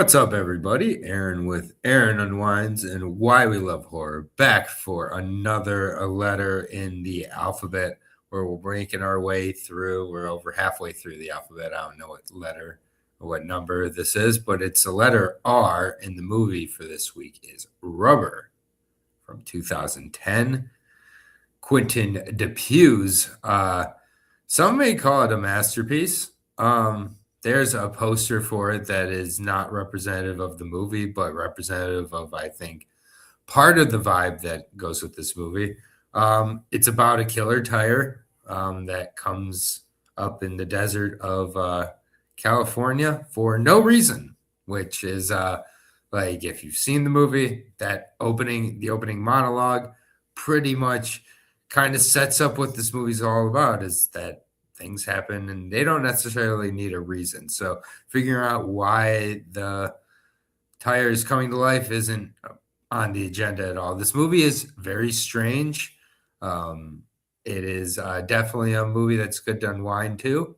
What's up, everybody? Aaron with Aaron Unwinds and Why We Love Horror, back for another letter in the alphabet where we're making our way through. We're over halfway through the alphabet. I don't know what letter or what number this is, but it's a letter R, and the movie for this week is Rubber from 2010. Quentin Dupieu's. Some may call it a masterpiece. There's a poster for it that is not representative of the movie, but representative of, I think, part of the vibe that goes with this movie. It's about a killer tire that comes up in the desert of California for no reason, which is like, if you've seen the movie, the opening monologue pretty much kind of sets up what this movie's all about, is that things happen and they don't necessarily need a reason. So figuring out why the tire is coming to life isn't on the agenda at all. This movie is very strange. It is definitely a movie that's good to unwind to.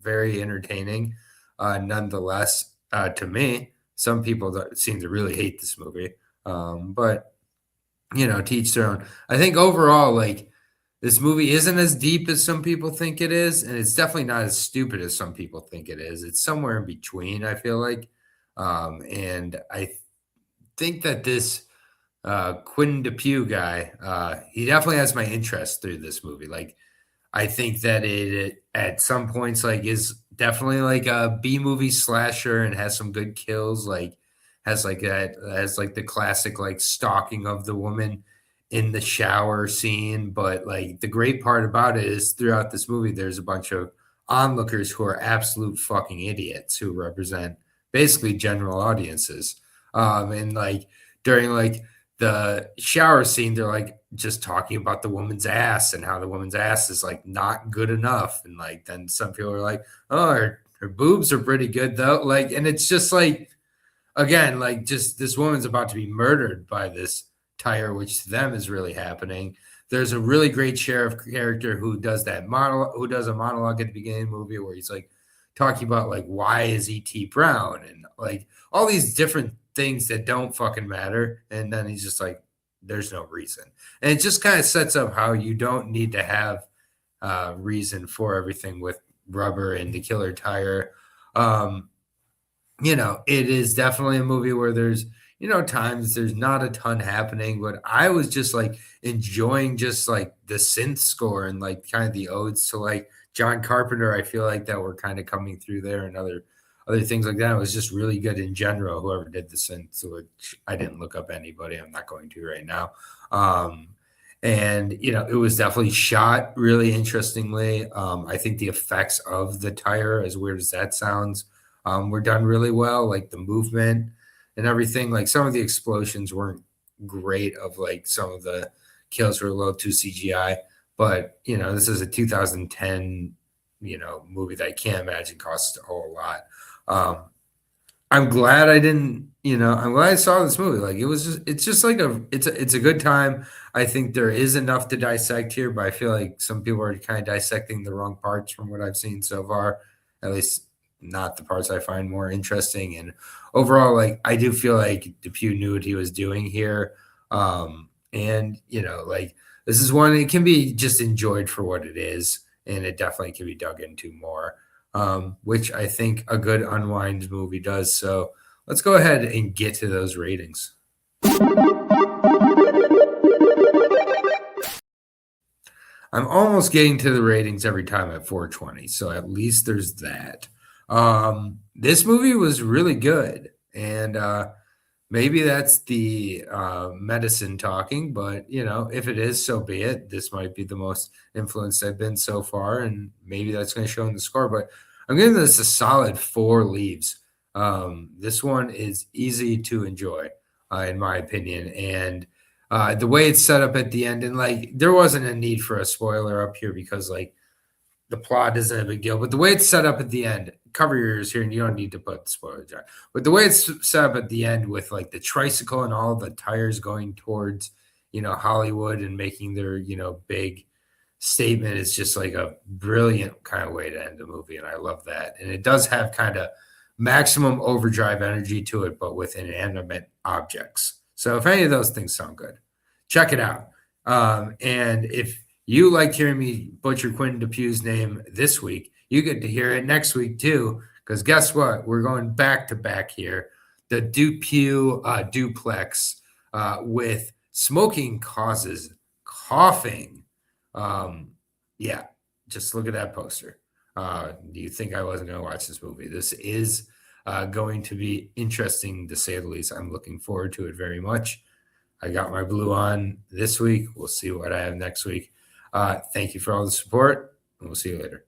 Very entertaining. Nonetheless, to me, some people seem to really hate this movie. But, to each their own. I think overall, like, this movie isn't as deep as some people think it is, and it's definitely not as stupid as some people think it is. It's somewhere in between, I feel like. And I think that this Quentin Dupieux guy, he definitely has my interest through this movie. Like, I think that it at some points, like, is definitely like a B-movie slasher and has some good kills. Like, has the classic, like, stalking of the woman in the shower scene. But, like, the great part about it is throughout this movie, there's a bunch of onlookers who are absolute fucking idiots who represent basically general audiences. And, like, during, like, the shower scene, they're, like, just talking about the woman's ass and how the woman's ass is, like, not good enough. And, like, then some people are like, oh, her boobs are pretty good though. Like, and it's just like, again, like, just this woman's about to be murdered by this tire, which to them is really happening. There's a really great sheriff character who does a monologue at the beginning of the movie where he's, like, talking about, like, why is E.T. brown and, like, all these different things that don't fucking matter. And then he's just like, there's no reason. And it just kind of sets up how you don't need to have reason for everything with Rubber and the killer tire. It is definitely a movie where there's, times there's not a ton happening, but I was just, like, enjoying just, like, the synth score and, like, kind of the odes to, like, John Carpenter. I feel like that were kind of coming through there, and other things like that. It was just really good in general, whoever did the synth, which I didn't look up anybody. I'm not going to right now. And, it was definitely shot really interestingly. I think the effects of the tire, as weird as that sounds, were done really well. Like, the movement and everything. Like, some of the explosions weren't great, of, like, some of the kills were a little too CGI. But, this is a 2010, movie that I can't imagine costs a whole lot. I'm glad I didn't, I'm glad I saw this movie. Like, it's just like it's a good time. I think there is enough to dissect here, but I feel like some people are kind of dissecting the wrong parts from what I've seen so far, at least not the parts I find more interesting. And overall, like, I do feel like Dupieux knew what he was doing here. And, like, this is one, it can be just enjoyed for what it is, and it definitely can be dug into more, which I think a good unwind movie does. So let's go ahead and get to those ratings. I'm almost getting to the ratings every time at 420, so at least there's that. This movie was really good, and maybe that's the medicine talking, but, if it is, so be it. This might be the most influenced I've been so far, and maybe that's going to show in the score, but I'm giving this a solid 4 leaves. This one is easy to enjoy, in my opinion, and the way it's set up at the end, and, like, there wasn't a need for a spoiler up here because, like, the plot isn't a big deal, but the way it's set up at the end, cover your ears here, and you don't need to put the spoilers on. But the way it's set up at the end with, like, the tricycle and all the tires going towards, Hollywood and making their, big statement is just, like, a brilliant kind of way to end the movie, and I love that. And it does have kind of maximum overdrive energy to it, but with inanimate objects. So if any of those things sound good, check it out. And if you liked hearing me butcher Quentin Dupuy's name this week, you get to hear it next week too. Because guess what? We're going back to back here. The Dupuy duplex with Smoking Causes Coughing. Yeah, just look at that poster. Do you think I wasn't going to watch this movie? This is going to be interesting, to say the least. I'm looking forward to it very much. I got my blue on this week. We'll see what I have next week. Thank you for all the support, and we'll see you later.